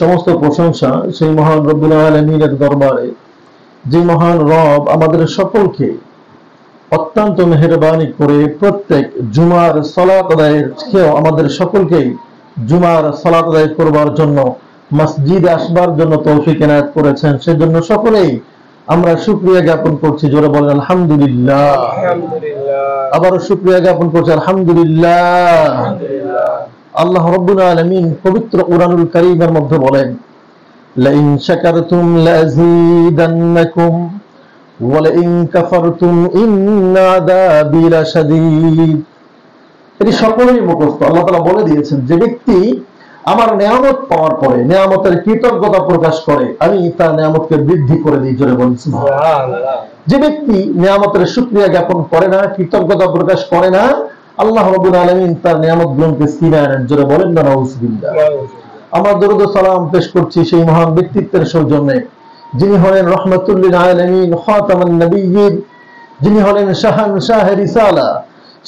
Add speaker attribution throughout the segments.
Speaker 1: সমস্ত প্রশংসা সেই মহান রব্বুল আলামিনের দরবারে, যে মহান রব আমাদের সকলকে অত্যন্ত মেহেরবানি করে প্রত্যেক জুমার সালাত আদায়ের খেয়েও আমাদের সকলকে জুমার সালাত আদায় করবার জন্য মসজিদে আসবার জন্য তৌফিক এনায়েত করেছেন। সেজন্য সকলেই আমরা শুকরিয়া জ্ঞাপন করছি। জোরে বলেন আলহামদুলিল্লাহ। আবারও শুকরিয়া জ্ঞাপন করছি আলহামদুলিল্লাহ। আল্লাহ রাব্বুল আলামিন পবিত্র কুরআনুল কারীমের মধ্যে বলেন, লাইন শাকারতুম লাযীদান্নাকুম ওয়া লাইন কাফারতুম ইন্না আযাবি লাশাদীদ। এটি সকলেই মুখস্থ। আল্লাহ তাআলা বলে দিয়েছেন, যে ব্যক্তি আমার নিয়ামত পাওয়ার পরে নিয়ামতের কৃতজ্ঞতা প্রকাশ করে, আমি তার নিয়ামতকে বৃদ্ধি করে দিই। জোরে বলুন সুবহানাল্লাহ। যে ব্যক্তি নিয়ামতের শুকরিয়া জ্ঞাপন করে না, কৃতজ্ঞতা প্রকাশ করে না, আল্লাহ রাব্বুল আলামিন তার নিয়ামতগুলোকে ছিনিয়ে নেন। জোরে বলেন না নাউযুবিল্লাহ। আমরা দরুদ ও সালাম পেশ করছি সেই মহান ব্যক্তিত্বের সৌজন্যে, যিনি হলেন রাহমাতুল লিল আলামিন, খাতামুন নবিয়্যিন, যিনি হলেন শাহানশাহে রিসালা।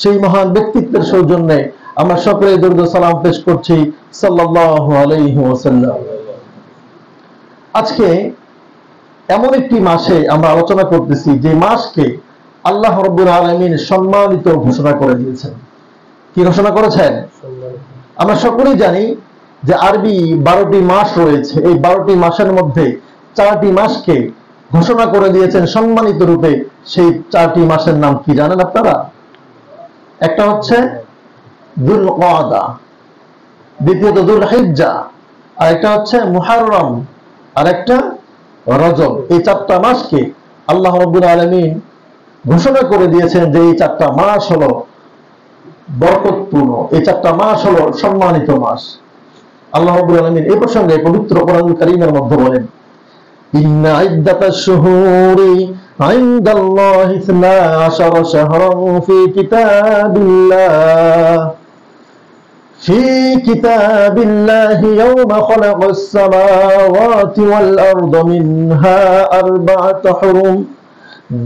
Speaker 1: সেই মহান ব্যক্তিত্বের সৌজন্যে আমরা সকলে দরুদ ও সালাম পেশ করছি সাল্লাল্লাহু আলাইহি ওয়াসাল্লাম। আজকে এমন একটি মাসে আমরা আলোচনা করতেছি, যে মাসকে আল্লাহ রাব্বুল আলামিন সম্মানিত ঘোষণা করে দিয়েছেন। কি ঘোষণা করেছেন? আমরা সকলেই জানি যে আরবি 12টি মাস রয়েছে। এই 12টি মাসের মধ্যে 4টি মাসকে ঘোষণা করে দিয়েছেন সম্মানিত রূপে। সেই 4টি মাসের নাম কি জানেন আপনারা? একটা হচ্ছে যুল কাদা, দ্বিতীয়ত যুল হিজ্জা, আর একটা হচ্ছে মুহররম, আর একটা রজব। এই 4টা মাসকে আল্লাহ রাব্বুল আলামিন ঘোষণা করে দিয়েছেন যে এই 4টা মাস হলো বরকতপূর্ণ, এই 4টা মাস হলো সম্মানিত মাস। আল্লাহ রাব্বুল আলামিন এই প্রসঙ্গে পবিত্র কোরআনুল কারীমের মধ্যে বলেন, ইন্না ইদ্দাতাশ শুহুরি ইনদাল্লাহি 12 শাহরান ফি কিতাবিল্লাহি ইয়াওমা খালাকাস সামাওয়াতি ওয়াল আরদা মিনহা আরবা'াতু হুরুম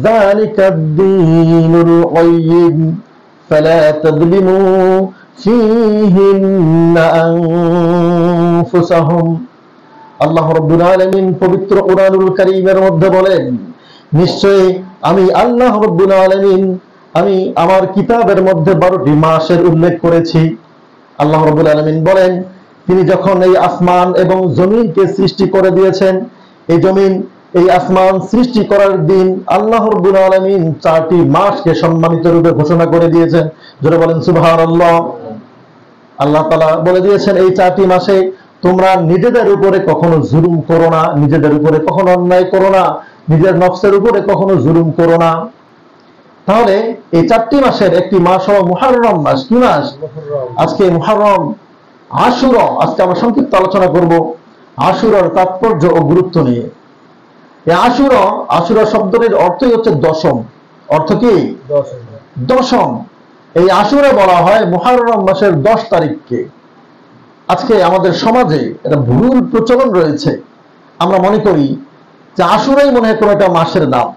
Speaker 1: যালিকাদ-দীনুল কাইয়্যিম ফালা তাযলিমু ফীহিন্না আনফুসাহুম। আল্লাহ রাব্বুল আলামিন পবিত্র কুরআনুল কারীমের মধ্যে বলেন, নিশ্চয়ই আমি আল্লাহ রাব্বুল আলামিন আমি আমার কিতাবের মধ্যে 12টি মাসের উল্লেখ করেছি। আল্লাহ রাব্বুল আলামিন বলেন, তিনি যখন এই আসমান এবং জমিনকে সৃষ্টি করে দিয়েছেন, এই জমিন এই আসমান সৃষ্টি করার দিন আল্লাহ রাব্বুল আলামিন 4টি মাসকে সম্মানিত রূপে ঘোষণা করে দিয়েছেন। যারা বলেন সুবহানাল্লাহ। আল্লাহ তাআলা বলে দিয়েছেন, এই 4টি মাসে তোমরা নিজেদের উপরে কখনো জুলুম করো না, নিজেদের উপরে কখনো অন্যায় করো না, নিজের নফসের উপরে কখনো জুলুম করো না। তাহলে এই 4টি মাসের একটি মাস হলো মুহররম মাস। কি মাস? আজকে মুহররম, আশুরা। আজকে আমরা সংক্ষিপ্ত আলোচনা করব আশুরার তাৎপর্য ও গুরুত্ব নিয়ে। এই আশুরা শব্দটির অর্থই হচ্ছে দশম। অর্থ কি? দশম। এই আশুরা বলা হয় মুহররম মাসের 10 তারিখকে। আজকে আমাদের সমাজে একটা ভুল প্রচলন রয়েছে। আমরা মনে করি যে আশুরাই মনে হয় কোনো একটা মাসের নাম,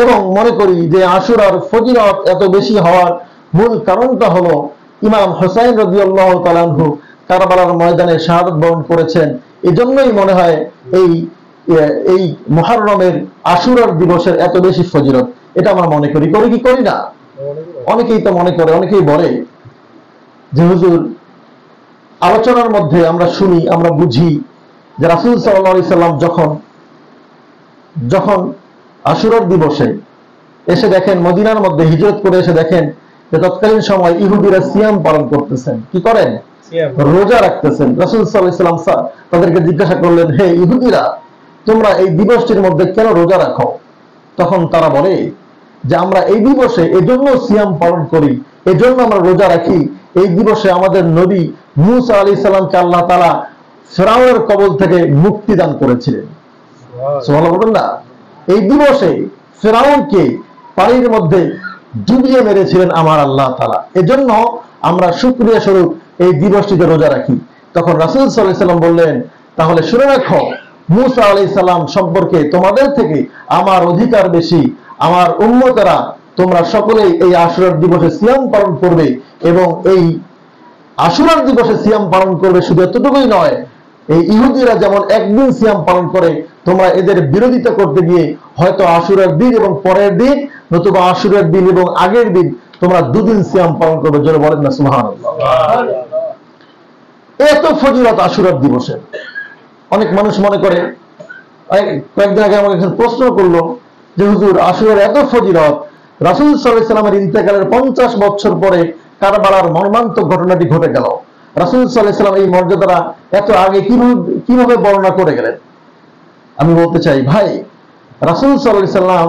Speaker 1: এবং মনে করি যে আশুরার ফজিলত এত বেশি হওয়ার মূল কারণটা হলো ইমাম হুসাইন রাদিয়াল্লাহু তাআলা আনহু কারবালার ময়দানে শাহাদাত বরণ করেছেন। এজন্যই মনে হয় এই মুহররমের আশুরার দিবসের এত বেশি ফজিলত। এটা আমরা মনে করি। করি কি করি না? অনেকেই তো মনে করে। অনেকেই বলে যে হুজুর, আলোচনার মধ্যে আমরা শুনি, আমরা বুঝি যে রাসূল সাল্লাল্লাহু আলাইহি সাল্লাম যখন আশুরার দিবসে এসে দেখেন, মদিনার মধ্যে হিজরত করে এসে দেখেন যে তৎকালীন সময় ইহুদিরা সিয়াম পালন করতেছেন। কি করেন? রোজা রাখতেছেন। রাসূল সাল্লাল্লাহু আলাইহি সাল্লাম তাদেরকে জিজ্ঞাসা করলেন, হে ইহুদিরা, তোমরা এই দিবসটির মধ্যে কেন রোজা রাখো? তখন তারা বলে যে আমরা এই দিবসে এজন্য সিয়াম পালন করি, এজন্য আমরা রোজা রাখি, এই দিবসে আমাদের নবী মূসা আলাইহিস সালামকে আল্লাহ তাআলা ফিরআউনের কবল থেকে মুক্তি দান করেছিলেন। সুবহানাল্লাহ বলেন না? এই দিবসে ফিরআউনকে পানির মধ্যে ডুবিয়ে মেরেছিলেন আমার আল্লাহ তাআলা। এজন্য আমরা শুকরিয়া স্বরূপ এই দিবসটিতে রোজা রাখি। তখন রাসূল সাল্লাল্লাহু আলাইহি সাল্লাম বললেন, তাহলে শুনে রাখো, মূসা আলাইহিস সালাম সম্পর্কে তোমাদের থেকে আমার অধিকার বেশি। আমার উম্মতেরা তোমরা সকলেই এই আশুরার দিবসে সিয়াম পালন করবে, এবং এই আশুরার দিবসে সিয়াম পালন করবে। শুধু এতটুকুই নয়, এই ইহুদিরা যেমন একদিন সিয়াম পালন করে, তোমরা এদের বিরোধিতা করতে গিয়ে হয়তো আশুরার দিন এবং পরের দিন, নতুবা আশুরার দিন এবং আগের দিন তোমরা দুদিন সিয়াম পালন করবে। জোরে বলেন না সুবহানাল্লাহ। এত ফজিলত আশুরার দিবসে। অনেক মানুষ মনে করে, কয়েকদিন আগে আমাকে প্রশ্ন করলো যে হুজুর, আশুরার এত ফজিলত, রাসূল সাল্লাল্লাহু আলাইহি ওয়াসাল্লামের ইন্তেকালের 50 বছর পরে কারবালার মর্মান্তিক ঘটনাটি ঘটে গেল। রাসূল সাল্লাল্লাহু আলাইহি ওয়াসাল্লাম এই মর্যাদাটা এত আগে কিভাবে বর্ণনা করে গেলেন? আমি বলতে চাই ভাই, রাসূল সাল্লাল্লাহু আলাইহি ওয়াসাল্লাম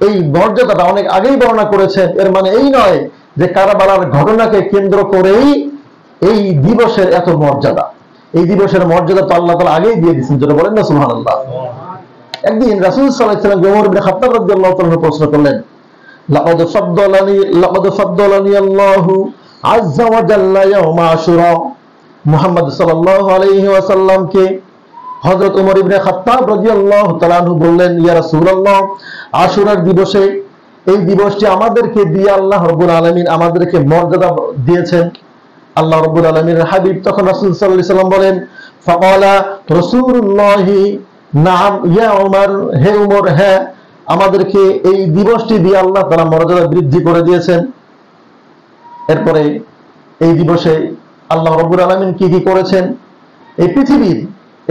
Speaker 1: এই মর্যাদাটা অনেক আগেই বর্ণনা করেছেন। এর মানে এই নয় যে কারবালার ঘটনাকে কেন্দ্র করেই এই দিবসের এত মর্যাদা। এই দিবসের মর্যাদা তো আল্লাহ তাআলা আগেই দিয়ে দিয়েছেন। যেটা বলেন না সুবহানাল্লাহ। একদিন রাসূল সাল্লাল্লাহু আলাইহি ওয়াসাল্লাম ওমর ইবনে খাত্তাব রাদিয়াল্লাহু তাআলা প্রশ্ন করলেন, লাকাদ ফাদ্দালানি আল্লাহু আযজা ওয়া জাল্লা ইয়াউমা আশুরা। মুহাম্মদ সাল্লাল্লাহু আলাইহি ওয়াসাল্লামকে হযরত ওমর ইবনে খাত্তাব রাদিয়াল্লাহু তাআলা আনহু বললেন, ইয়া রাসূলুল্লাহ, আশুরার দিবসে, এই দিবসটি আমাদেরকে দিয়ে আল্লাহ রাব্বুল আলামিন আমাদেরকে মর্যাদা দিয়েছেন। আল্লাহ রাব্বুল আলামিনের হাবিব তখন রাসূল সাল্লাল্লাহু আলাইহি ওয়াসাল্লাম বলেন, ফাকালা রাসূলুল্লাহি নাম ইয়া ওমর, হে ওমর, হ্যাঁ, আমাদেরকে এই দিবসটি দিয়ে আল্লাহ তাআলা মর্যাদা বৃদ্ধি করে দিয়েছেন। এরপরে এই দিবসে আল্লাহ রাব্বুল আলামিন কি কি করেছেন, এই পৃথিবীর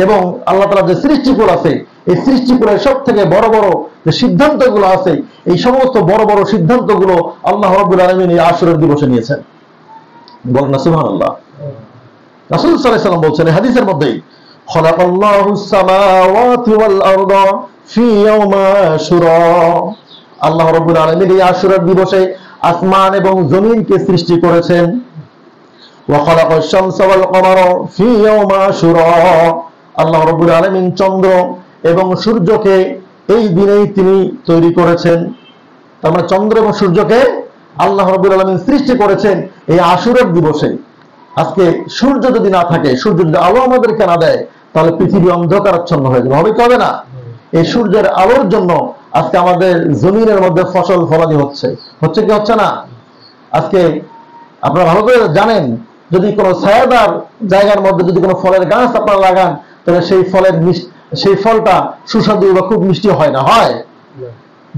Speaker 1: এবং আল্লাহ তাআলা যে সৃষ্টিকুল আছে, এই সৃষ্টিকুলের সবথেকে বড় বড় যে সিদ্ধান্তগুলো আছে, এই সমস্ত বড় বড় সিদ্ধান্তগুলো আল্লাহ রাব্বুল আলামিন এই আশুরার দিবসে নিয়েছেন। বলেন না সুবহানাল্লাহ। রাসূল সাল্লাল্লাহু আলাইহি ওয়াসাল্লাম বলছেন হাদিসের মধ্যেই, খালাকাল্লাহুস সামাওয়াতি ওয়াল আরদা ফি ইয়াউমা আশুরা। আল্লাহ রাব্বুল আলামিন এই আশুরার দিবসে আসমান এবং জমিনকে সৃষ্টি করেছেন। ওয়া খালাকাশ শামসা ওয়াল কমারা ফি ইয়াউমা আশুরা। আল্লাহ রাব্বুল আলামিন চন্দ্র এবং সূর্যকে এই দিনেই তিনি তৈরি করেছেন। তার মানে চন্দ্র এবং সূর্যকে আল্লাহ রাব্বুল আলামিন সৃষ্টি করেছেন এই আশুরার দিবসে। আজকে সূর্য যদি না থাকে, সূর্য যদি আলো আমাদেরকে না দেয়, তাহলে পৃথিবী অন্ধকারাচ্ছন্ন হয়ে যাবে। হবে কি হবে না? এই সূর্যের আলোর জন্য আজকে আমাদের জমিনের মধ্যে ফসল ফলাদি হচ্ছে কি হচ্ছে না? আজকে আপনারা ভালো করে জানেন, যদি কোনো ছায়াদার জায়গার মধ্যে যদি কোনো ফলের গাছ আপনারা লাগান, তাহলে সেই ফলটা সুস্বাদু বা খুব মিষ্টি হয় না, হয়?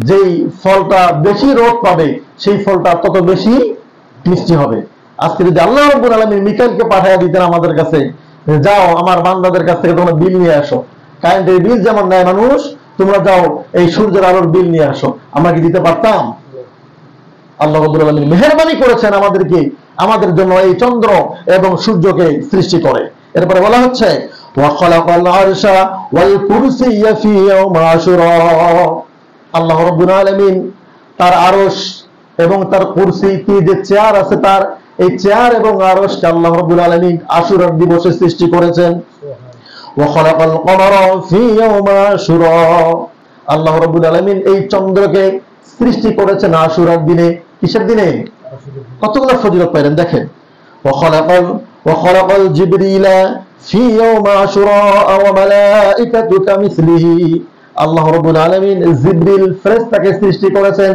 Speaker 1: যেই ফলটা বেশি রোদ পাবে, সেই ফলটা তত বেশি মিষ্টি হবে। আজকে যদি আল্লাহ রাব্বুল আলামিন মিকাইলকে পাঠিয়ে দিতেন আমাদের কাছে, যাও আমার বান্দাদের কাছ থেকে তোমরা বিল নিয়ে আসো, কারেন্টের বিল যেমন নেয় মানুষ, তোমরা যাও এই সূর্যের আলোর বিল নিয়ে আসো, আমরা কি দিতে পারতাম? আল্লাহ রাব্বুল আলামিন মেহেরবানি করেছেন আমাদের জন্য এই চন্দ্র এবং সূর্যকে সৃষ্টি করে। এরপরে বলা হচ্ছে, ওয়া খালাকাল আরশা ওয়াল কুরসিয়্যা ফি ইয়াউমা আশুরা। আল্লাহ রাব্বুল আলামিন তার আরশ এবং তার কুরসি, কি যে চেয়ার আছে, তার এই চেয়ার এবং আরশকে আল্লাহ রাব্বুল আলামিন আশুরার দিবসে সৃষ্টি করেছেন। ওয়া খালাকাল কমারা ফি ইয়াউমা আশুরা। আল্লাহ রাব্বুল আলামিন এই চন্দ্রকে সৃষ্টি করেছেন আশুরার দিনে। কিসের দিনে? কতগুলো ফজিলত পাইলেন দেখেন। ওয়া খালাকাল জিবরিলা ফি ইয়াউমা আশুরা ওয়া মালাইকাতু কামিসলিহি। আল্লাহ রাব্বুল আলামিন জিবরিল ফেরেশতাকে সৃষ্টি করেছেন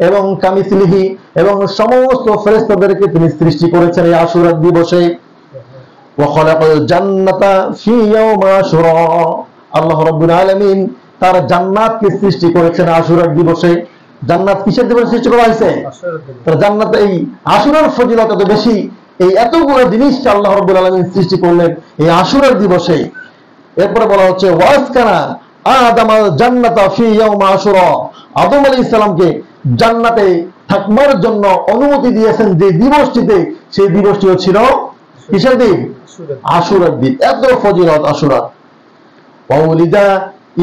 Speaker 1: এবং কামিসলিহি এবং সমস্ত ফেরেশতাদেরকে তিনি সৃষ্টি করেছেন এই আশুরার দিবসে। ওয়া খালাকাল জান্নাতা ফি ইয়াউমা আশুরা। আল্লাহ রাব্বুল আলামিন তার জান্নাতকে সৃষ্টি করেছেন আশুরার দিবসে। জান্নাত কিসের দিবসে সৃষ্টি করা হয়েছে? তার জান্নাত এই আশুরার ফজিলত এত বেশি, এই এতগুলো জিনিসটা আল্লাহ রাব্বুল আলামিন সৃষ্টি করলেন এই আশুরার দিবসে। এরপরে বলা হচ্ছে, ওয়াসকানা আদামাল জান্নাতা ফি ইয়াউমা আশুরা। আদম আলাইহিস সালামকে জান্নাতে থাকবার জন্য অনুমতি দিয়েছেন যে দিবসটিতে, সেই দিবসটিও ছিল কিসের দিন? আশুরার দিন। এত ফজিলত আশুরা। ওয়াউলিদা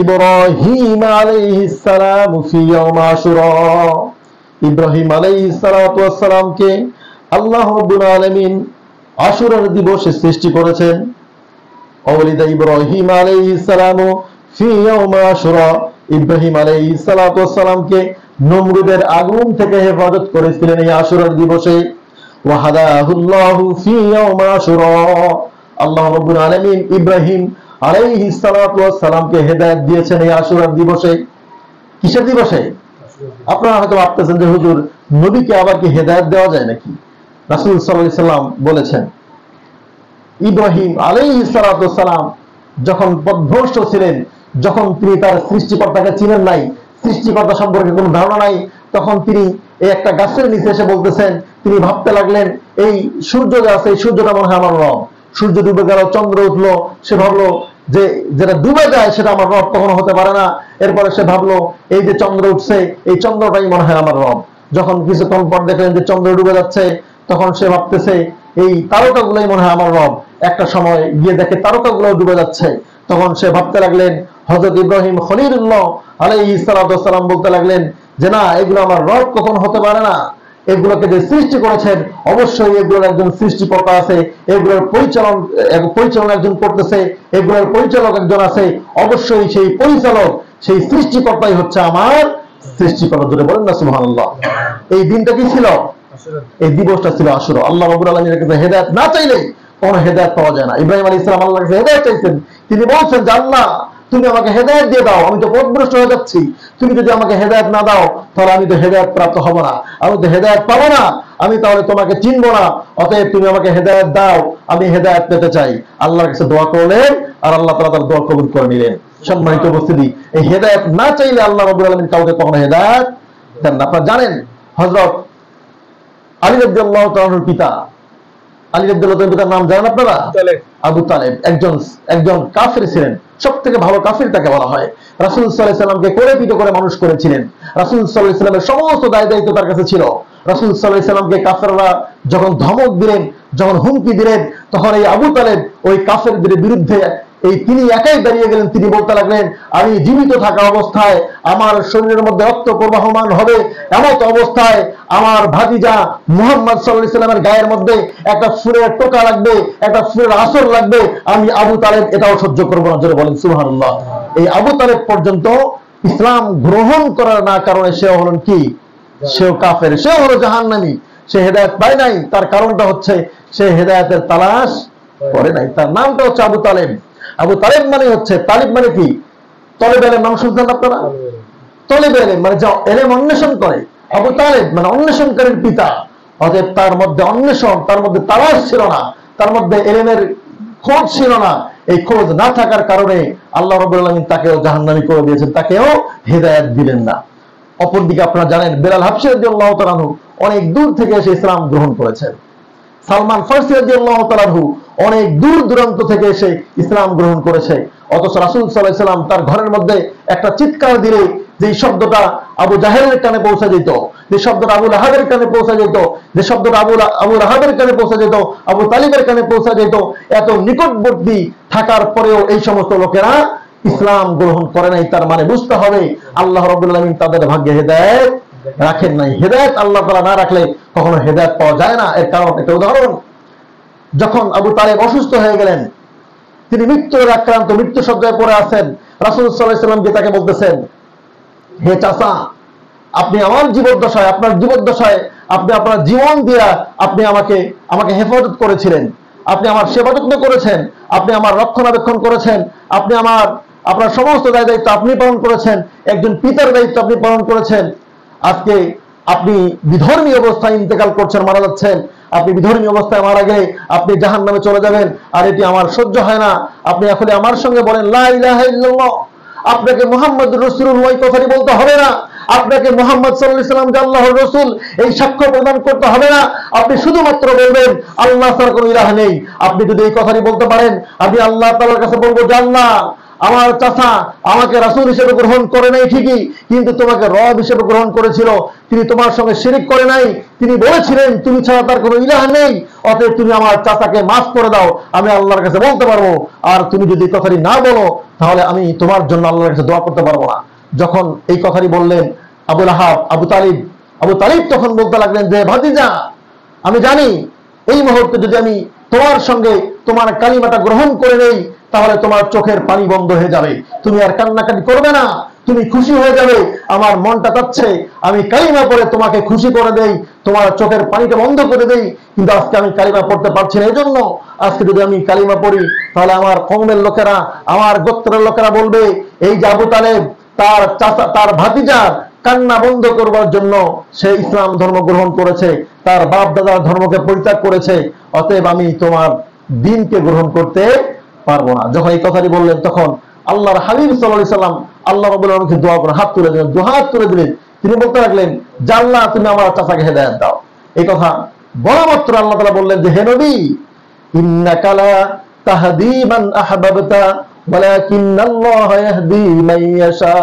Speaker 1: ইব্রাহিম আলাইহিস সালাম ফি ইয়াউমা আশুরা। ইব্রাহিম আলাইহিস সালাতু ওয়াস সালামকে আল্লাহ রাব্বুল আলামিন আশুরার দিবসে সৃষ্টি করেছেন। ওয়ালিদা ইব্রাহিম আলাইহিস সালাম ফি ইয়াউমা আশুরা। ইব্রাহিম আলাইহিস সালাতু ওয়াস সালামকে নমরুদের আগুন থেকে হেফাজত করেছিলেন এই আশুরার দিবসে। ওয়া হাদাহুল্লাহু ফি ইয়াউমা আশুরা। আল্লাহ রাব্বুল আলামিন ইব্রাহিম আলাইহিস সালাতু ওয়াস সালামকে হেদায়েত দিয়েছেন এই আশুরার দিবসে। কিসের দিবসে? আপনারা হয়তো ভাবতেছেন যে হুজুর, নবীকে আবার কি হেদায়েত দেওয়া যায় নাকি? রাসূল সাল্লাল্লাহু আলাইহি সাল্লাম বলেছেন, ইব্রাহিম আলাইহিস সালাতু ওয়াস সালাম যখন পথভ্রষ্ট ছিলেন, যখন তিনি তার সৃষ্টিকর্তাকে চিনেন নাই, সৃষ্টিকর্তা সম্পর্কে কোনো ধারণা নাই, তখন তিনি এই একটা গাছের নিচে এসে বলতেছেন, তিনি ভাবতে লাগলেন এই সূর্য যে আছে, এই সূর্যটা মনে হয় আমার রব। সূর্য ডুবে গেল, চন্দ্র উঠলো, সে ভাবলো যে যেটা ডুবে যায় সেটা আমার রব কখনো হতে পারে না। এরপরে সে ভাবলো এই যে চন্দ্র উঠছে, এই চন্দ্রটাই মনে হয় আমার রব। যখন কিছুক্ষণ পর দেখলেন যে চন্দ্র ডুবে যাচ্ছে, তখন সে ভাবতেছে এই তারকাগুলোই মনে হয় আমার রব। একটা সময় গিয়ে দেখে তারকাগুলো ডুবে যাচ্ছে, তখন সে ভাবতে লাগলেন, হযরত ইব্রাহিম খলিলুল্লাহ আলাইহিস সালাতু ওয়াস সালাম বলতে লাগলেন যে না, এগুলো আমার রব কখনো হতে পারে না। এগুলোকে যে সৃষ্টি করেছেন অবশ্যই এগুলোর একজন সৃষ্টিকর্তা আছে, এগুলোর পরিচালনা একজন করতেছে, এগুলোর পরিচালক একজন আছে, অবশ্যই সেই পরিচালক, সেই সৃষ্টিকর্তাই হচ্ছে আমার সৃষ্টিকর্তা। জোরে বলেন না সুবহানাল্লাহ। এই দিনটা কি ছিল? এই দিবসটা ছিল আশুরা। আল্লাহ রাব্বুল আলামিনের কাছে হেদায়েত না চাইলে কোনো হেদায়েত পাওয়া যায় না। ইব্রাহিম আলাইহিস সালাম আল্লাহর কাছে হেদায়েত চাইছেন, তিনি বলছেন যে আল্লাহ তুমি আমাকে হেদায়েত দিয়ে দাও, আমি তো পথভ্রষ্ট হয়ে যাচ্ছি, তুমি যদি আমাকে হেদায়েত না দাও তাহলে আমি তো হেদায়েত প্রাপ্ত হব না, আমি তো হেদায়েত পাবো না, আমি তাহলে তোমাকে চিনবো না, অতএব তুমি আমাকে হেদায়েত দাও, আমি হেদায়েত পেতে চাই। আল্লাহর কাছে দোয়া করলেন আর আল্লাহ তাআলা তার দোয়া কবুল করে নিলেন। সম্মানিত উপস্থিতি, এই হেদায়েত না চাইলে আল্লাহ রাব্বুল আলামিন কাউকে কখনো হেদায়েত দেন না। আপনারা জানেন হযরত আলী রাদিয়াল্লাহু তাআলার পিতা, আলী রাদিয়াল্লাহু তাআলার পিতার নাম জানেন আপনারা? আবু তালেব। একজন কাফির ছিলেন, সবথেকে ভালো কাফির তাকে বলা হয়। রাসূল সাল্লাল্লাহু আলাইহি সাল্লামকে কোলে পিঠে করে মানুষ করেছিলেন। রাসূল সাল্লাল্লাহু আলাইহি সাল্লামের সমস্ত দায়-দায়িত্ব তার কাছে ছিল। রাসূল সাল্লাল্লাহু আলাইহি সাল্লামকে কাফেররা যখন ধমক দিলেন, যখন হুমকি দিলেন, তখন এই আবু তালেব ওই কাফেরদের বিরুদ্ধে তিনি একাই দাঁড়িয়ে গেলেন। তিনি বলতে লাগলেন, আমি জীবিত থাকা অবস্থায় আমার শরীরের মধ্যে রক্ত প্রবাহমান হবে, এমত অবস্থায় আমার ভাতিজা মুহাম্মদ সাল্লাল্লাহু আলাইহি সাল্লামের গায়ের মধ্যে একটা ফুলের টোকা লাগবে, একটা ফুলের আসর লাগবে, আমি আবু তালেব এটাও সহ্য করবো না। জোরে বলেন সুবহানাল্লাহ। এই আবু তালেব পর্যন্ত ইসলাম গ্রহণ করার না কারণে সেও হলেন কি? সেও কাফের, সেও হলো জাহান্নামী। সে হেদায়েত পায় নাই, তার কারণটা হচ্ছে সে হেদায়েতের তালাশ করে নাই। তার নামটা হচ্ছে আবু তালেব। আবু তালেব মানে হচ্ছে, তালিব মানে কি? তলেব এলেম নাম শুনছেন আপনারা? তলেব এলেম মানে যা এলেম অন্বেষণ করে। আবু তালেব মানে অন্বেষণকারীর পিতা। অতএব তার মধ্যে অন্বেষণ, তার মধ্যে তালাশ ছিল না, তার মধ্যে এলেমের খোঁজ ছিল না। এই খোঁজ না থাকার কারণে আল্লাহ রাব্বুল আলামিন তাকেও জাহান্নামী করে দিয়েছেন, তাকেও হেদায়েত দিলেন না। অপরদিকে আপনারা জানেন বেলাল হাবশী রাদিয়াল্লাহু তাআলা আনহু অনেক দূর থেকে এসে ইসলাম গ্রহণ করেছেন। সালমান ফারসি রাদিয়াল্লাহু তাআলা আনহু অনেক দূর দূরান্ত থেকে এসে ইসলাম গ্রহণ করেছে। অথচ রাসূল সাল্লাল্লাহু আলাইহি সাল্লাম তার ঘরের মধ্যে একটা চিৎকার দিলে যে শব্দটা আবু জাহেলের কানে পৌঁছে যেত, যে শব্দটা আবু লাহাবের কানে পৌঁছে যেত, যে শব্দটা আবু লাহাবের কানে পৌঁছে যেত, আবু তালিবের কানে পৌঁছে যেত, এত নিকটবর্তী থাকার পরেও এই সমস্ত লোকেরা ইসলাম গ্রহণ করে নাই। তার মানে বুঝতে হবে আল্লাহ রাব্বুল আলামিন তাদের ভাগ্যে হেদায়েত রাখেন নাই। হেদায়েত আল্লাহ তাআলা না রাখলে কখনো হেদায়েত পাওয়া যায় না। এর কারণ একটা উদাহরণ, যখন আবু তালেব অসুস্থ হয়ে গেলেন, তিনি মৃত্যুর আক্রান্ত, মৃত্যু শয্যায় পড়ে আছেন, রাসূল সাল্লাল্লাহু আলাইহি সাল্লাম তাকে বলতেছেন, হে চাচা, আপনি আমার জীবদ্দশায়, আপনার জীবদ্দশায় আপনি আপনার জীবন দিয়া আপনি আমাকে হেফাজত করেছিলেন, আপনি আমার সেবা যত্ন করেছেন, আপনি আমার রক্ষণাবেক্ষণ করেছেন, আপনি আপনার সমস্ত দায়িত্ব আপনি পালন করেছেন, একজন পিতার দায়িত্ব আপনি পালন করেছেন। আজকে আপনি বিধর্মী অবস্থায় ইন্তেকাল করছেন, মারা যাচ্ছেন। আপনি বিধর্মী অবস্থায় মারা গেলে আপনি জাহান্নামে চলে যাবেন, আর এটি আমার সহ্য হয় না। আপনি এখন আমার সঙ্গে বলেন লা ইলাহা ইল্লাল্লাহ। আপনাকে মুহাম্মদুর রাসূলুল্লাহ এই কথাটি বলতে হবে না, আপনাকে মুহাম্মদ সাল্লাল্লাহু আলাইহি সাল্লাম যে আল্লাহর রাসূল এই সাক্ষ্য প্রদান করতে হবে না। আপনি শুধুমাত্র বলবেন আল্লাহ ছাড়া কোনো ইলাহ নেই। আপনি যদি এই কথাটি বলতে পারেন, আমি আল্লাহ তাআলার কাছে বলবো যে আল্লাহ, আমার চাচা আমাকে রাসূল হিসেবে গ্রহণ করে নাই ঠিকই, কিন্তু তোমাকে রব হিসেবে গ্রহণ করেছিল। তিনি তোমার সঙ্গে শিরক করে নাই, তিনি বলেছিলেন তুমি ছাড়া তার কোনো ইলাহ নেই, অতএব তুমি আমার চাচাকে মাফ করে দাও, আমি আল্লাহর কাছে বলতে পারবো। আর তুমি যদি এই কথাটি না বলো তাহলে আমি তোমার জন্য আল্লাহর কাছে দোয়া করতে পারবো না। যখন এই কথাটি বললেন আবু লাহাব, আবু তালিব তখন বলতে লাগলেন যে ভাতিজা, আমি জানি এই মুহূর্তে যদি আমি তোমার সঙ্গে তোমার কালিমাটা গ্রহণ করে নেই তাহলে তোমার চোখের পানি বন্ধ হয়ে যাবে, তুমি আর কান্নাকাটি করবে না, তুমি খুশি হয়ে যাবে। আমার মনটা চাচ্ছে আমি কালিমা পড়ে তোমাকে খুশি করে দেই, তোমার চোখের পানিটা বন্ধ করে দেই, কিন্তু আজকে আমি কালিমা পড়তে পারছি না। এজন্য আজকে যদি আমি কালিমা পড়ি তাহলে আমার কওমের লোকেরা, আমার গোত্রের লোকেরা বলবে এই যে আবু তালেব তার চাচা, তার ভাতিজার কান্না বন্ধ করবার জন্য সে ইসলাম ধর্ম গ্রহণ করেছে, তার বাপ দাদার ধর্মকে পরিত্যাগ করেছে, অতএব আমি তোমার দ্বীনকে গ্রহণ করতে পারবো না। যখন এই কথাটি বললেন তখন আল্লাহর হাবিব সাল্লাল্লাহু আলাইহি সাল্লাম আল্লাহ রাব্বুল আলামিনকে দোয়া করে হাত তুলে দিলেন, দুহাত তুলে দিলেন। তিনি বলতে লাগলেন যে আল্লাহ তুমি আমার চাচাকে হেদায়েত দাও। এই কথা বলা মাত্র আল্লাহ তাআলা বললেন যে হে নবী, ইন্নাকা লা তাহদি মান আহবাবতা ওয়ালাকিন্নাল্লাহা ইয়াহদি মান ইয়াশা।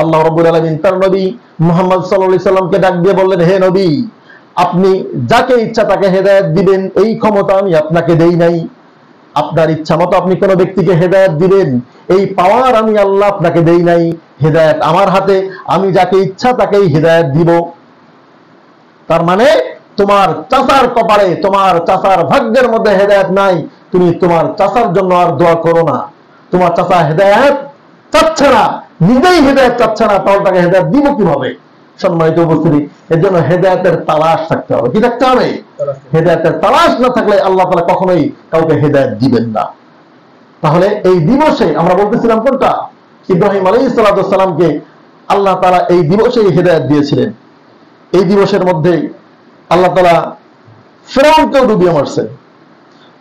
Speaker 1: আল্লাহ রাব্বুল আলামিন তার নবী মুহাম্মদ সাল্লাল্লাহু আলাইহি সাল্লামকে ডাক দিয়ে বললেন, হে নবী, আপনি যাকে ইচ্ছা তাকে হেদায়েত দিবেন এই ক্ষমতা আমি আপনাকে দেই নাই। আপনার ইচ্ছা মতো আপনি কোন ব্যক্তিকে হেদায়েত দিবেন এই পাওয়ার আমি আল্লাহ আপনাকে দেই নাই। হেদায়েত আমার হাতে, আমি যাকে ইচ্ছা তাকেই হেদায়েত দিব। তার মানে তোমার চাচার কপালে, তোমার চাচার ভাগ্যের মধ্যে হেদায়েত নাই, তুমি তোমার চাচার জন্য আর দোয়া করো না। তোমার চাচা হেদায়েত চাচ্ছে না, নিজেই হেদায়েত চাচ্ছে না, তাহলে তাকে হেদায়েত দিব কিভাবে? সম্মানিত উপস্থিতি, এর জন্য হেদায়েতের তালাশ থাকতে হবে। কি থাকতে হবে? হেদায়েতের তালাশ না থাকলে আল্লাহ তাআলা কখনোই কাউকে হেদায়েত দিবেন না। তাহলে এই দিবসে আমরা বলতেছিলাম কোনটা? ইব্রাহিম আলাইহিস সালামকে আল্লাহ তাআলা এই দিবসেই হেদায়েত দিয়েছিলেন। এই দিবসের মধ্যে আল্লাহ তাআলা ফিরআউনকেও ডুবিয়ে মারছেন।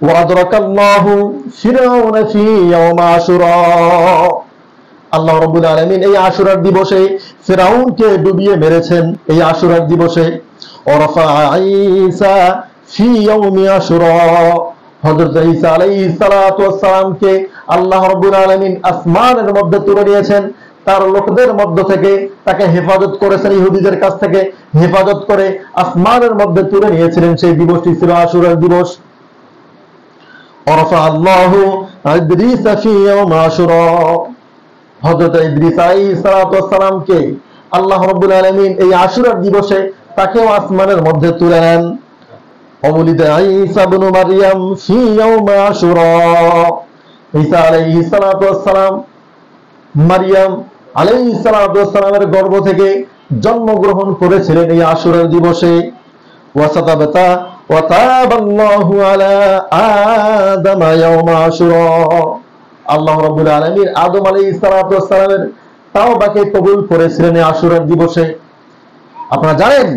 Speaker 1: ওয়াদরাকাল্লাহু ফিরআউনা ফি ইয়াউম আশুরা। আল্লাহ রাব্বুল আলামিন এই আশুরার দিবসে ফিরআউনকে ডুবিয়ে মেরেছেন। এই আশুরার দিবসে ওয়ারাফা ঈসা ফি ইয়াউমি আশুরা। হযরত ঈসা আলাইহিস সালাতু ওয়াস সালামকে আল্লাহ রাব্বুল আলামিন আসমানের মধ্যে তুলে নিয়েছেন। তার লোকদের মধ্য থেকে তাকে হেফাজত করেছেন, ইহুদিদের কাছ থেকে হেফাজত করে আসমানের মধ্যে তুলে নিয়েছিলেন। সেই দিবসটি ছিল আশুরার দিবস। ওয়ারাফা আল্লাহু ইদ্রিসা ফি ইয়াউম আশুরা। হযরত ইদ্রিস আলাইহিস সালাতু ওয়াস সালামকে আল্লাহ রাব্বুল আলামিন এই আশুরার দিবসে তাকেও আসমানের মধ্যে তুলে নেন। ওয়ালিদা ঈসা ইবনে মারইয়াম ফি ইয়াউম আশুরা। ঈসা আলাইহিস সালাতু ওয়াস সালাম মারইয়াম আলাইহিস সালাতু ওয়াস সালামের গর্ভ থেকে জন্মগ্রহণ করেছিলেন এই আশুরার দিবসে। ওয়াসাতাবাতা ওয়া তাবাল্লাহু আলা আদম ইয়াউম আশুরা। আল্লাহ রাব্বুল আলামিন আদম আলাইহিস সালাতু ওয়াস সালামের তাওবাকে কবুল করেছিলেন এই আশুরার দিবসে। আপনারা জানেন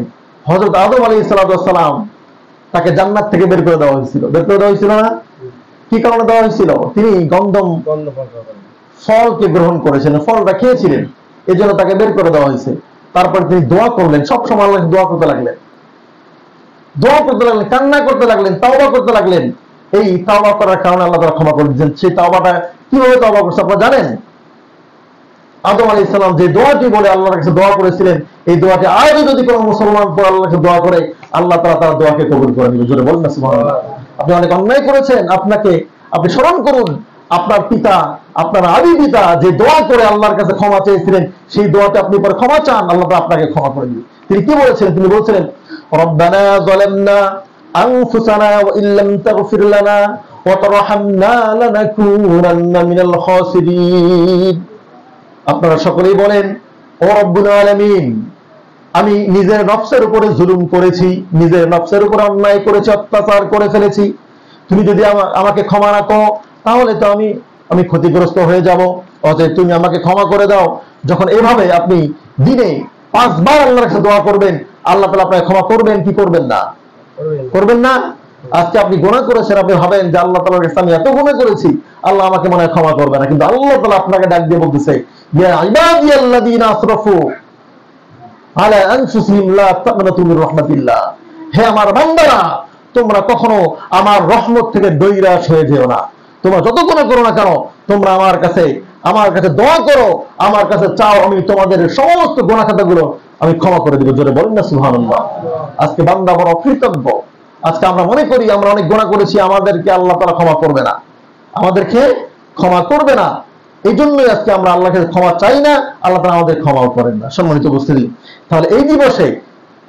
Speaker 1: হযরত আদম আলাইহিস সালাতু ওয়াস সালাম তাকে জান্নাত থেকে বের করে দেওয়া হয়েছিল। বের করে দেওয়া হয়েছিল না? কি কারণে দেওয়া হয়েছিল? তিনি গন্ধম ফলকে গ্রহণ করেছিলেন, ফলটা খেয়েছিলেন, এই জন্য তাকে বের করে দেওয়া হয়েছে। তারপর তিনি দোয়া করলেন, সবসময় আল্লাহকে দোয়া করতে লাগলেন, দোয়া করতে লাগলেন, কান্না করতে লাগলেন, তাওবা করতে লাগলেন। এই তাওবা করার কারণে আল্লাহ তাআলা ক্ষমা করে দিয়েছেন। সেই তাওবাটা কিভাবে তাওবা করছে আপনারা জানেন? আদম আলাইহিস সালাম যে দোয়াটি বলে আল্লাহর কাছে দোয়া করেছিলেন, এই দোয়াটি আজও যদি কোনো মুসলমান পর আল্লাহর কাছে দোয়া করে, আল্লাহ তাআলা তার দোয়াকে কবুল করে নেবেন। জোরে বলেন না সুবহানাল্লাহ। আপনি অনেক অন্যায় করেছেন, আপনি স্মরণ করুন আপনার পিতা, আপনার আদি পিতা যে দোয়া করে আল্লাহর কাছে ক্ষমা চেয়েছিলেন, সেই দোয়াতে আপনি পরে ক্ষমা চান, আল্লাহ তাআলা আপনাকে ক্ষমা করে দিবেন। তিনি কি বলেছিলেন? তিনি বলেছিলেন, রব্বানা যালামনা আনফুসানা ওয়া ইল্লাম তাগফির লানা ওয়া তারহামনা লানাকুনান্না মিনাল খাসিরিন। আপনারা সকলেই বলেন, ও রব্বুল আলামিন, আমি নিজের নফসের উপরে জুলুম করেছি, নিজের নফসের উপরে অন্যায় করেছি, অত্যাচার করে ফেলেছি। তুমি যদি আমাকে ক্ষমা না করো তাহলে তো আমি ক্ষতিগ্রস্ত হয়ে যাব। অতএব তুমি আমাকে ক্ষমা করে দাও। যখন এভাবে আপনি দিনে 5 বার আল্লাহর কাছে দোয়া করবেন, আল্লাহ তাআলা আপনাকে ক্ষমা করবেন কি করবেন না? করবেন না? আজকে আপনি গুনাহ করেছেন, আপনি ভাবেন যে আল্লাহ তাআলার কাছে আমি এত গুনাহ করেছি, আল্লাহ আমাকে মনে হয় ক্ষমা করবে না। কিন্তু আল্লাহ তাআলা আপনাকে ডাক দিয়ে বলতেছে, ইয়া ইবাদিয়াল্লাযীনা আসরাফু আলা আনফুসিহিম লা তাকনাতু মির রাহমাতিল্লাহ। হে আমার বান্দারা, তোমরা কখনো আমার রহমত থেকে নৈরাশ হয়ে যেও না। তোমরা যত গুনাহ করো না কেন, তোমরা আমার কাছে দোয়া করো, আমার কাছে চাও, আমি তোমাদের সমস্ত গুনাহ খাতাগুলো আমি ক্ষমা করে দিব। জোরে বলেন না সুবহানাল্লাহ। আজকে বান্দা বড় অকৃতজ্ঞ। আজকে আমরা মনে করি আমরা অনেক গুনাহ করেছি, আমাদেরকে আল্লাহ তাআলা ক্ষমা করবে না, আমাদেরকে ক্ষমা করবে না। এই জন্যই আজকে আমরা আল্লাহকে ক্ষমা চাই না, আল্লাহ তাআলা আমাদের ক্ষমাও করেন না। সম্মানিত উপস্থিতি, তাহলে এই দিবসে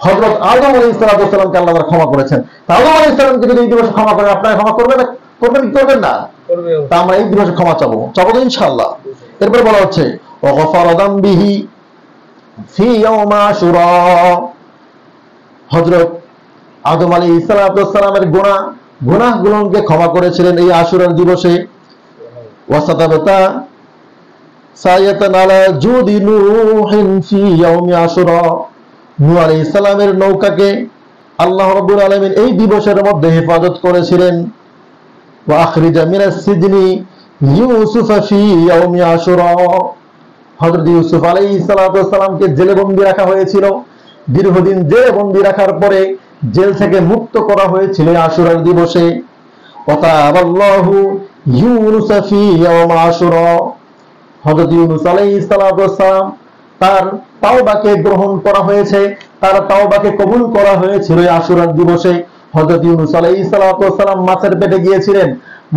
Speaker 1: হযরত আদম আলাইহিস সালামকে আল্লাহ তাআলা ক্ষমা করেছেন। আদম আলাইহিস সালামকে যদি এই দিবসে ক্ষমা করেন, আপনারা ক্ষমা করবেন না? করবেন না? তা আমরা এই দিবসে ক্ষমা চাবো তো ইনশাআল্লাহ। এরপর বলা হচ্ছে ওয়াগফারা যামবিহি ফি ইয়াউম আশুরা। হযরত আদম আলাইহিস সালামের গুনাহগুলোকে ক্ষমা করেছিলেন এই আশুরার দিবসে। ওয়াসাতাবাতা সায়াতান আলা জুদি নূহিন ফি ইয়াউমি আশুরা। নূহ আলাইহিস সালামের নৌকাকে আল্লাহ রাব্বুল আলামিন এই দিবসের মধ্যে হেফাজত করেছিলেন। ওয়া আখরিজা মিনাস সিজনি ইউসুফ ফি ইয়াউমি আশুরা। হযরত ইউসুফ আলাইহিস সালাতু ওয়াস সালামকে জেলে বন্দী রাখা হয়েছিল। দীর্ঘদিন জেলে বন্দী রাখার পরে জেল থেকে মুক্ত করা হয়েছিল আশুরার দিবসে। ওয়াতাবাল্লাহু ইউনুস ফি ইয়াউমি আশুরা। হযরত ইউনুস আলাইহিস সালাতু ওয়াস সালাম তার তাওবাকে গ্রহণ করা হয়েছে, তার তাওবাকে কবুল করা হয়েছিল আশুরার দিবসে। হযরত ইউনুস আলাইহিস সালাতু ওয়াস সালাম মাছের পেটে গিয়েছিলেন।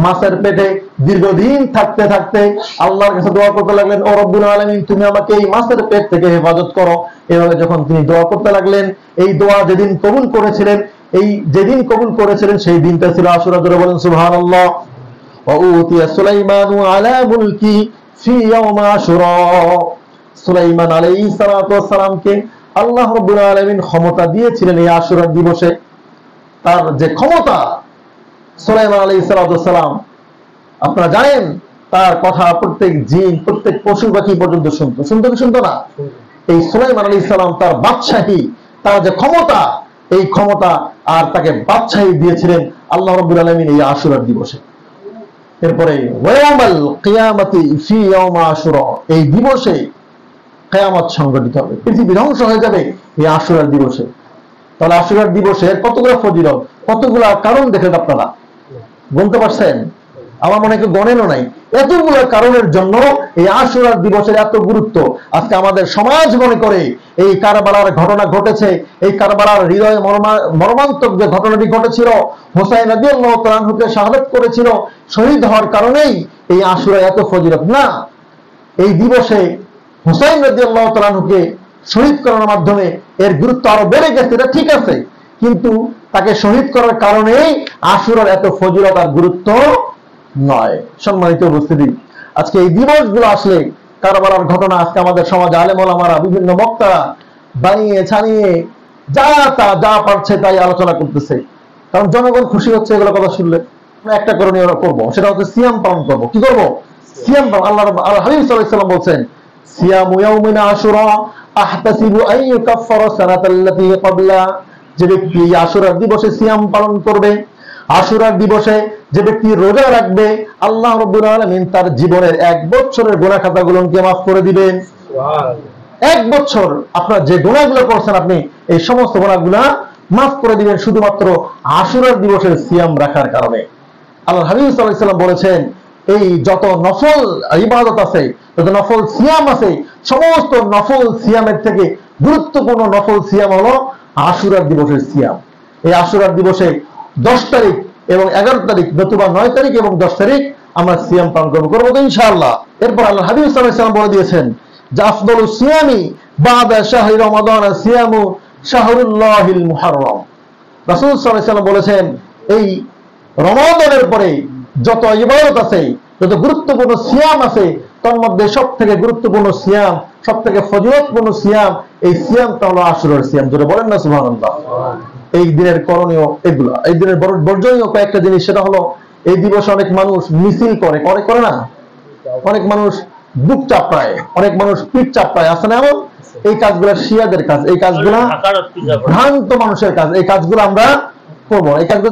Speaker 1: মাছের পেটে দীর্ঘদিন থাকতে থাকতে আল্লাহর কাছে দোয়া করতে লাগলেন, ও রব্বুল আলামিন, তুমি আমাকে এই মাছের পেট থেকে হেফাজত করো। এভাবে যখন তিনি দোয়া করতে লাগলেন, এই দোয়া যেদিন কবুল করেছিলেন, যেদিন কবুল করেছিলেন সেই দিনটা ছিল আশুরা। জোরে বলেন সুবহানাল্লাহ। ওয়া উতিয়া সুলাইমানু আলা মুলকি ফি ইয়াউমি আশুরা। সুলাইমান আলাইহিস সালাতু ওয়াস সালামকে আল্লাহ রাব্বুল আলামিন ক্ষমতা দিয়েছিলেন এই আশুরা দিবসে। তার যে ক্ষমতা, সুলাইমান আলাইহিস সালাতু ওয়াস সালাম, আপনারা জানেন তার কথা প্রত্যেক জিন, প্রত্যেক পশু পাখি পর্যন্ত শুনতো কি শুনতো না? এই সুলাইমান আলাইহিস সালাম তার বাদশাহী, তার যে ক্ষমতা, এই ক্ষমতা আর তাকে বাদশাহী দিয়েছিলেন আল্লাহ রাব্বুল আলামিন এই আশুরার দিবসে। এরপরে ওয়ায়ামাল কিয়ামাতি ফি ইয়াউমি আশুরা, এই দিবসে কিয়ামত সংঘটিত হবে, পৃথিবী ধ্বংস হয়ে যাবে এই আশুরার দিবসে। তাহলে আশুরার দিবসের কতগুলো ফজিলত, কতগুলা কারণ দেখেন আপনারা, গুনতে পারছেন? আমার মনে হয় গণেনও নাই। এতগুলো কারণের জন্য এই আশুরার দিবসের এত গুরুত্ব। আজকে আমাদের সমাজ মনে করে এই কারবালার ঘটনা ঘটেছে, এই কারবালার হৃদয়ে মর্মান্তক যে ঘটনাটি ঘটেছিল, হুসাইন রাদিয়াল্লাহু তাআলা আনহুকে শাহাদাত করেছিল, শহীদ হওয়ার কারণেই এই আশুরা এত ফজিলত না। এই দিবসে হুসাইন রাদিয়াল্লাহু তাআলা আনহুকে শহীদ করার মাধ্যমে এর গুরুত্ব আরো বেড়ে গেছে, এটা ঠিক আছে, কিন্তু তাকে শহীদ করার কারণেই আশুরার এত ফজিলত আর গুরুত্ব নয়। সম্মানিত উপস্থিতি, আজকে এই দিবসগুলো আসলে কারবালার ঘটনা আজকে আমাদের সমাজে আলেম ওলামারা, বিভিন্ন বক্তারা বানিয়ে ছানিয়ে যা পারছে তাই আলোচনা করতেছে, কারণ জনগণ খুশি হচ্ছে এগুলো কথা শুনলে। একটা করণীয় করবো, সেটা হচ্ছে সিয়াম পালন করবো। কি করবো? সিয়াম পালন। আল্লাহ হাবিব সাল্লাল্লাহু আলাইহি ওয়াসাল্লাম বলছেন, সিয়ামু ইয়াউমিন আশুরা আহতাসিবু আন ইউকাফফারা সানাতাল্লাতী ক্বাবলা। যে ব্যক্তি আশুরার দিবসে সিয়াম পালন করবে, আশুরার দিবসে যে ব্যক্তি রোজা রাখবে, আল্লাহ রাব্বুল আলামিন তার জীবনের 1 বছরের গুনাহ খাতাগুলোকে মাফ করে দিবেন। সুবহানাল্লাহ। 1 বছর আপনার যে গুনাহগুলো করছেন, আপনি এই সমস্ত গুনাহগুলো মাফ করে দিবেন শুধুমাত্র আশুরার দিবসের সিয়াম রাখার কারণে। আল্লাহ হাবিব সাল্লাল্লাহু আলাইহি ওয়াসাল্লাম বলেছেন, এই যত নফল ইবাদত আছে, যত নফল সিয়াম আছে, সমস্ত নফল সিয়ামের থেকে গুরুত্বপূর্ণ নফল সিয়াম হলো আশুরার দিবসের সিয়াম। এই আশুরার দিবসে 10 তারিখ এবং 11 তারিখ, নতুবা 9 তারিখ এবং 10 তারিখ আমরা সিয়াম পালন করবো তো ইনশাআল্লাহ। এরপর আল্লাহ হাবিব সাল্লাল্লাহু আলাইহি ওয়াসাল্লাম বলে দিয়েছেন যে আফদালুস সিয়ামি বাদা শাহরি রমাদান সিয়ামু শাহরুল্লাহিল মুহাররম। রাসূল সাল্লাল্লাহু আলাইহি ওয়াসাল্লাম বলেছেন, এই রমাদানের পরে যত ইবাদত আছে, যত গুরুত্বপূর্ণ সিয়াম আছে, তার মধ্যে সবথেকে গুরুত্বপূর্ণ সিয়াম, সবথেকে ফজিলতপূর্ণ সিয়াম, এই সিয়ামটা হলো আশুরার সিয়াম। যেটা বলেন না সুবহানাল্লাহ। এই দিনের করণীয় এগুলা, এই দিনের বর্জনীয় কয়েকটা জিনিস, সেটা হলো এই দিবসে অনেক মানুষ মিছিল করে না, অনেক মানুষ বুক চাপড়ায়, অনেক মানুষ পিঠ চাপড়ায়, আছে না এমন? এই কাজগুলো শিয়াদের কাজ, এই কাজগুলা ভ্রান্ত মানুষের কাজ, এই কাজগুলো আমরা করবো। এই কাজগুলো